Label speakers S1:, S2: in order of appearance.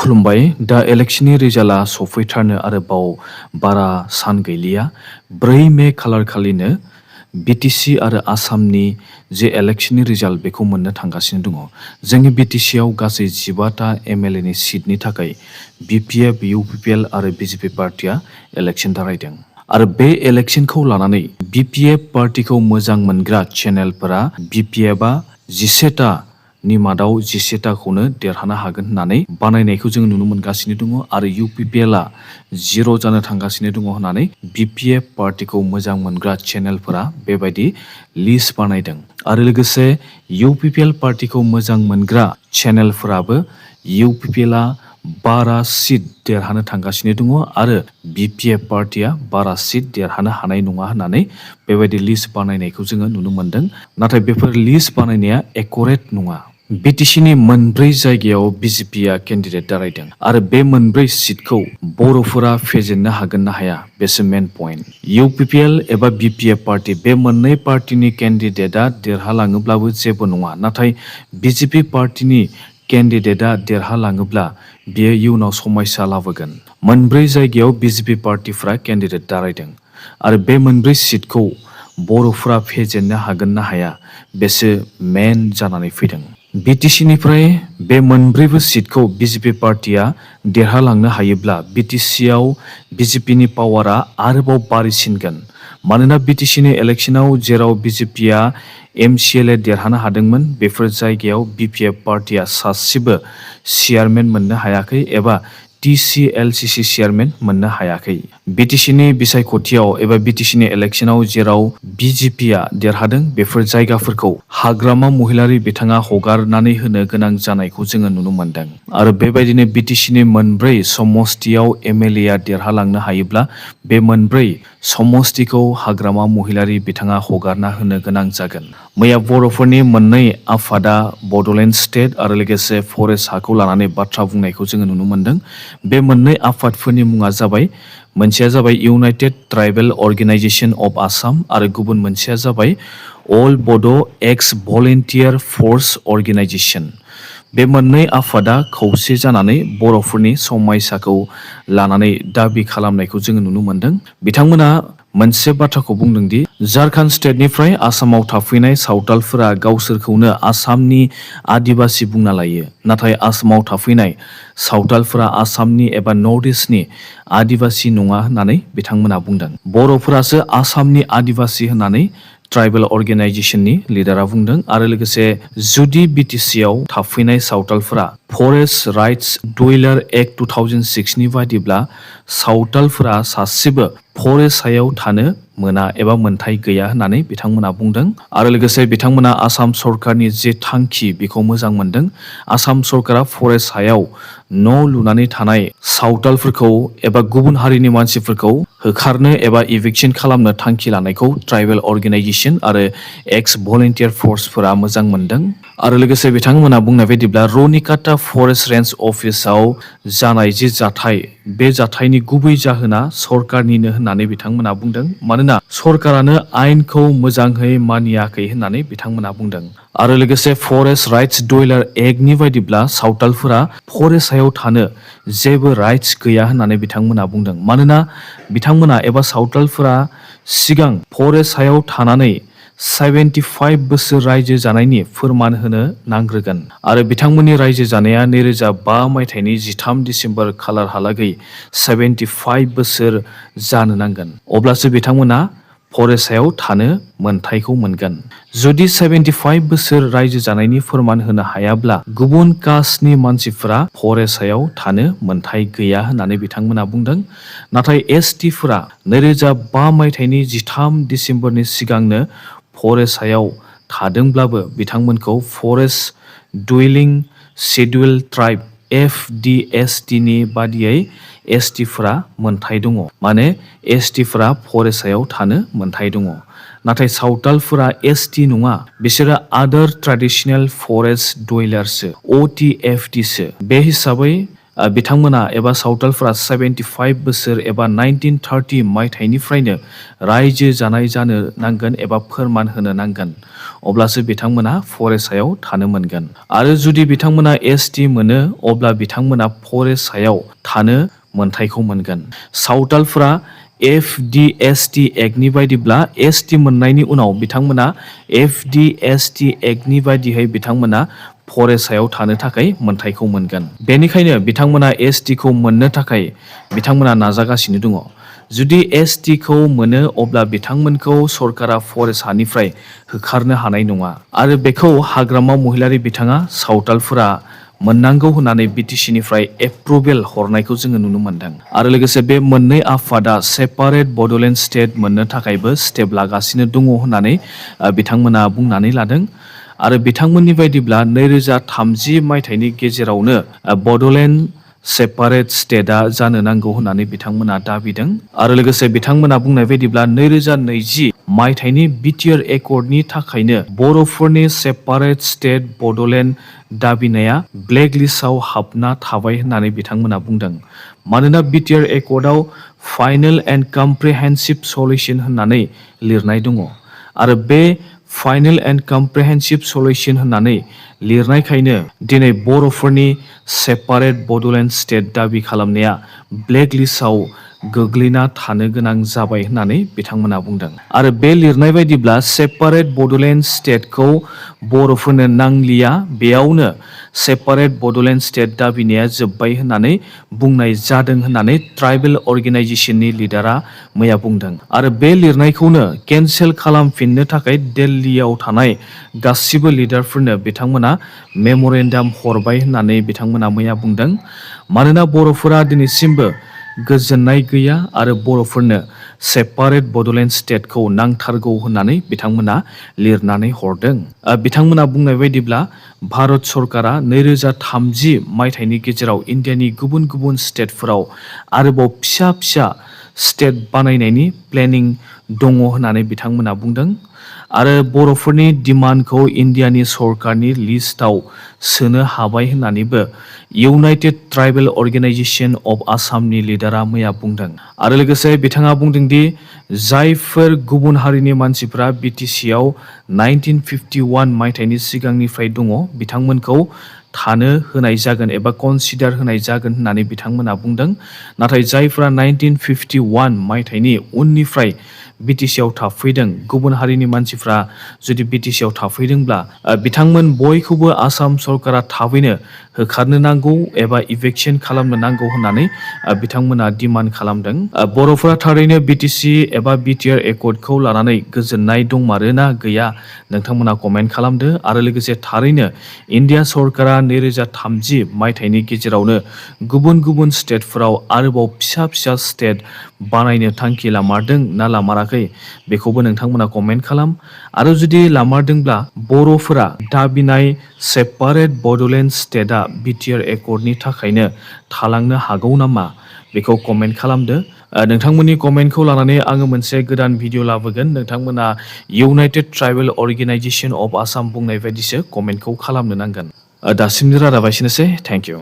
S1: खुलुमबाय दा इलेक्शननि रिजाल्टआ सफैथारनो आरोबाव बारा सान गैलिया 4 मे खालार खालिनो बिटिसि आरो आसामनि जे इलेक्शननि रिजाल्ट बेखौ मोननो थांगासिनो दङ। जोंनि बिटिसिआव गासै 15टा एमएलएनि सिटनि थाखाय बिपिएफ, इउपिपिएल आरो बिजेपि पार्टिया इलेक्शन दारायदों। आरो बे इलेक्शनखौ लानानै बिपिएफ पार्टिखौ मोजां मोनग्रा चेनेलफोरा बिपिएफआ 11टा नि मादाव 11टाखौनो देरहानो हागोन होननानै बानायनायखौ जों नुनो मोनगासिनो दङ आरो इउपिपिएलआ 0 जानो थांगासिनो दङ होननानै बिपिएफ पार्टिखौ मोजां मोनग्रा चेनेलफोरा बेबायदि लिस्ट बानायदों। आरो लोगोसे इउपिपिएल पार्टिखौ मोजां मोनग्रा चेनेलफोराबो इउपिपिएलआ 12 सिट देरहानो थांगासिनो दङ आरो बिपिएफ पार्टिया 12 सिट देरहानो हानाय नङा होननानै बेबायदि लिस्ट बानायनायखौ जोङो नुनो मोनदों। नाथाय बेफोर लिस्ट बानायनाया एकुरेट नङा। बिटिसिनि 4 जायगायाव बिजेपिआ केन्डिडेट दारायदों आरो बे 4 सिटखौ बर'फोरा फेजेननो हागोन ना हाया बेसो मेन पइन्ट। इउपिपिएल एबा बिपिएफ पार्टि बे मोननै पार्टिनि केन्डिडेटआ देरहालाङोब्लाबो जेबो नङा, नाथाय बिजेपि पार्टिनि केन्डिडेटआ देरहालाङोब्ला बेयो इयुनाव समस्या लाबोगोन। 4 जायगायाव बिजेपि पार्टिफ्रा केन्डिडेट दारायदों आरो बे 4 सिटखौ बर'फोरा फेजेननो हागोन ना हाया बेसो मेन जानानै फैदों। बिटिसिनिफ्राय बे 4बो सिटखौ बिजेपि पार्टिया देरहालांनो हायोब्ला बिटिसिआव बिजेपिनि पावारा आरोबाव बारिसिनगोन। मानोना बिटिसिनि इलेक्शनाव जेराव बिजेपिआ एमसिएलए देरहानो हादोंमोन बेफोर जायगायाव बिपिएफ पार्टिया सासेबो चेयारमेन मोननो हायाखै एबा टिसिएलसिसि चेयारमेन मोननो हायाखै। बिटिसिनि बिसायख'थियाव एबा बिटिसिनि इलेक्शनाव जेराव बिजेपिआ देरहादों बेफोर जायगाफोरखौ हाग्रामा महिलारि बिथाङा हगारनानै होनो गोनां जानायखौ जोङो नुनो मोनदों। आरो बेबायदिनो बिटिसिनि 4 समस्तियाव एमएलएआ देरहालांनो हायोब्ला बे 4 समस्तिखौ हाग्रामा महिलारि बिथाङा हगारना होनो गोनां जागोन। मैया बर'फोरनि 2 आफादा बड'लेण्ड स्टेट आरो लोगोसे फरेस्ट हाखौ लानानै बाथ्रा बुंनायखौ जोङो नुनो मोनदों। बे 2 आफादफोरनि मुङा जाबाय, मोनसेया जाबाय United tribal organisation of Assam आरो गुबुन मोनसेया जाबाय अल बड' एक्स भलेन्टियार फर्स अर्गेनाइजेशन। बे 2 आफादा खौसे जानानै बर'फोरनि समस्याखौ लानानै दाबि खालामनायखौ जोङो नुनो मोनदों। बिथांमोना मोनसे बाथ्राखौ बुंदों दि झारखन्ड स्टेटनिफ्राय आसामाव थाफैनाय सावतालफोरा गावसोरखौनो आसामनि आदिबासि बुंना लायो, नाथाय आसामाव थाफैनाय सावतालफोरा आसामनि एबा नर्थ इस्टनि आदिबासि नङा होननानै बिथांमोना बुंदों। बर'फोरासो आसामनि आदिबासि होननानै ट्राइबेल अर्गेनाइजेशननि लिडारा बुंदों। आरो लोगोसे जुदि बिटिसिआव थाफैनाय सावतालफोरा फरेस्ट राइट्स डुवेलार एक्ट 2006 नि बादिब्ला सावतालफोरा सासेबो फरेस्ट हायाव थानो मोना एबा मोनथाय गैया होननानै बिथांमोना बुंदों। आरो लोगोसे बिथांमोना आसाम सरकारनि जे थांखि बेखौ मोजां मोनदों। आसाम सरकारा फरेस्ट हायाव न' लुनानै थानाय सावतालफोरखौ एबा गुबुन हारिनि मानसिफोरखौ होखारनो एबा इभिक्सन खालामनो थांखि लानायखौ ट्राइबेल अर्गेनाइजेशन आरो एक्स भलेन्टियार फर्सफोरा मोजां मोनदों। आरो लोगोसे बिथांमोना बुंनाय बायदिब्ला रनिकाटा फरेस्ट रेन्ज अफिसाव जानाय जे जाथाय बे जाथायनि गुबै जाहोना सरकारनिनो होननानै बिथांमोना बुंदों। मानोना सरकारानो आयेनखौ मोजाङै मानियाखै होननानै बिथांमोना बुंदों। आरो लोगोसे फरेस्ट राइट्स डुवेलार एक्टनि बायदिब्ला सावतालफोरा फरेस्ट हायाव थानो जेबो राइट्स गैया होननानै बिथांमोना बुंदों। मानोना बिथांमोना एबा सावतालफोरा सिगां फरेस्ट हायाव थानानै 75 बोसोर रायजो जानायनि फोरमान होनो नांग्रोगोन आरो बिथांमोननि रायजो जानाया 2005 मायथाइनि 13 डिसेम्बर खालारहालागै 75 बोसोर जानो नांगोन, अब्लासो बिथांमोना फरेस्ट हायाव थानो मोनथायखौ मोनगोन। जुदि 75 बोसोर रायजो जानायनि फोरमान होनो हायाब्ला गुबुन कास्टनि मानसिफोरा फरेस्ट हायाव थानो मोनथाय गैया होननानै बिथांमोना बुंदों। नाथाय एसटिफोरा 2005 मायथाइनि 13 डिसेम्बरनि सिगांनो फरेस्ट हायाव थादोंब्लाबो बिथांमोनखौ फरेस्ट डुवेलिं शेड्युल ट्राइब FDST नि बादियै एसटिफोरा मोनथाय दङ, माने एसटिफोरा फरेस्ट हायाव थानो मोनथाय दङ। नाथाय सावतालफोरा एसटि नङा, बिसोरो आदार ट्रेडिशनेल फरेस्ट डुवेलारसो, OTFTसो। बे हिसाबै बिथांमोना एबा सावथालफोरा 75 बोसोर एबा 1930 मायथाइनिफ्रायनो रायजो जानाय जानो नांगोन एबा फोरमान होनो नांगोन। अब्लासो बिथांमोना फरेस्टआव थानो मोनगोन। आरो जुदि बिथांमोना एसटि मोनो अब्ला बिथांमोना फरेस्टआव थानो मोनथायखौ मोनगोन। सावथालफोरा FDST एक्टनि बायदिब्ला एसटि मोननायनि उनाव बिथांमोना FDST एक्टनि बायदियै बिथांमोना फरेस्टआव थानो थाखाय मोनथायखौ मोनगोन। बेनिखायनो बिथांमोना एसटिखौ मोननो थाखाय बिथांमोना नाजागासिनो दङ। जुदि एसटिखौ मोनो अब्ला बिथांमोनखौ सरकारा फरेस्टनिफ्राय होखारनो हानाय नङा आरो बेखौ हाग्रामा महिलारि बिथाङा सावथालफोरा मोननांगौ होननानै बिटिसिनिफ्राय एप्रुभेल हरनायखौ जोङो नुनो मोनदों। आरो लोगोसे बे मोननै आफादा सेपारेट बड'लेण्ड स्टेट मोननो थाखायबो स्टेप लागासिनो दङ होननानै बिथांमोना बुंनानै लादों। आरो बिथांमोननि बायदिब्ला 2030 मायथाइनि गेजेरावनो बड'लेण्ड सेपारेट स्टेटआ जानो नांगौ होननानै बिथांमोना दाबिदों। आरो लोगोसे बिथांमोना बुंनाय बायदिब्ला 2020 मायथाइनि बिटिआर एकर्डनि थाखायनो बर'फोरनि सेपारेट स्टेट बड'लेण्ड दाबिनाया ब्लेकलिस्टआव हाबना थाबाय होननानै बिथांमोना बुंदों। मानोना बिटिआर एकर्डआव फाइनेल एन्ड कमप्रिहेन्सिभ सल्युशन होननानै लिरनाय दङ। आरो बे फाइनेल एन्ड कमप्रिहेन्सिभ सल्युशन होननानै लिरनायखायनो दिनै बर'फोरनि सेपारेट बड'लेण्ड स्टेट दाबि खालामनाया ब्लेकलिस्टआव गोग्लैना थानो गोनां जाबाय होननानै बिथांमोना बुंदों। आरो बे लिरनाय बायदिब्ला सेपारेट बड'लेण्ड स्टेटखौ बर'फोरनो नांलिया, बेयावनो सेपारेट बड'लेण्ड स्टेट दाबिनाया जोब्बाय होननानै बुंनाय जादों होननानै ट्राइबेल अर्गेनाइजेसननि लिडारा मैया बुंदों। आरो बे लिरनायखौनो केन्सेल खालामफिननो थाखाय दिल्लीयाव थानाय गासिबो लिडारफोरनो बिथांमोना मेम'रेन्डाम हरबाय होननानै बिथांमोना मैया बुंदों। मानोना बर'फोरा दिनैसिमबो गोजोननाय गैया आरो बर'फोरनो सेपारेट बड'लेण्ड स्टेटखौ नांथारगौ होननानै बिथांमोना लिरनानै हरदों। बिथांमोना बुंनाय बायदिब्ला भारत सरकारा 2030 मायथाइनि गेजेराव इन्डियानि गुबुन गुबुन स्टेटफोराव आरोबाव फिसा फिसा स्टेट बानायनायनि प्लेनिं दङ होननानै बिथांमोना बुंदों। आरो बर'फोरनि डिमान्डखौ इन्डियानि सरकारनि लिस्टआव सोनो हाबाय होननानैबो इउनाइटेड ट्राइबेल अर्गेनाइजेसन अफ आसामनि लिडारा मैया बुंदों। आरो लोगोसे बिथाङा बुंदों दि जायफोर गुबुन हारिनि मानसिफ्रा बिटिसिआव 1951 मायथाइनि सिगांनिफ्राय दङ बिथांमोनखौ थानो होनाय जागोन एबा कनसिडार होनाय जागोन होननानै बिथांमोना बुंदों। नाथाय जायफ्रा 1951 मायथाइनि उननिफ्राय बिटिसिआव थाफैदों, गुबुन हारिनि मानसिफ्रा जुदि बिटिसिआव थाफैदोंब्ला बिथांमोन बयखौबो आसाम सरकारा थाबैनो होखारनो नांगौ एबा इभेक्सन खालामनो नांगौ होननानै बिथांमोना डिमान्ड खालामदों। बर'फोरा थारैनो बिटिसि एबा बिटिआर एकर्डखौ लानानै गोजोननाय दंमारो ना गैया नोंथांमोना कमेन्ट खालामदो। आरो लोगोसे थारैनो इन्डिया सरकारा 2030 मायथाइनि गेजेरावनो गुबुन गुबुन स्टेटफोराव आरोबाव फिसा फिसा स्टेट बानायनो थांखि लामारदों ना लामाराखै बेखौबो नोंथांमोना कमेन्ट खालाम। आरो जुदि लामारदोंब्ला बर'फोरा दाबिनाय सेपारेट बड'लेण्ड स्टेटआ बिटिआर एकर्डनि थाखायनो थालांनो हागौ नामा बेखौ कमेन्ट खालामदो। नोंथांमोननि कमेन्टखौ लानानै आङो मोनसे गोदान भिडिअ लाबोगोन। नोंथांमोना United tribal organisation of Assam बुंनाय बायदिसो कमेन्टखौ खालामनो नांगोन। दासिमनि रादाबा एसेनोसै। Thank you.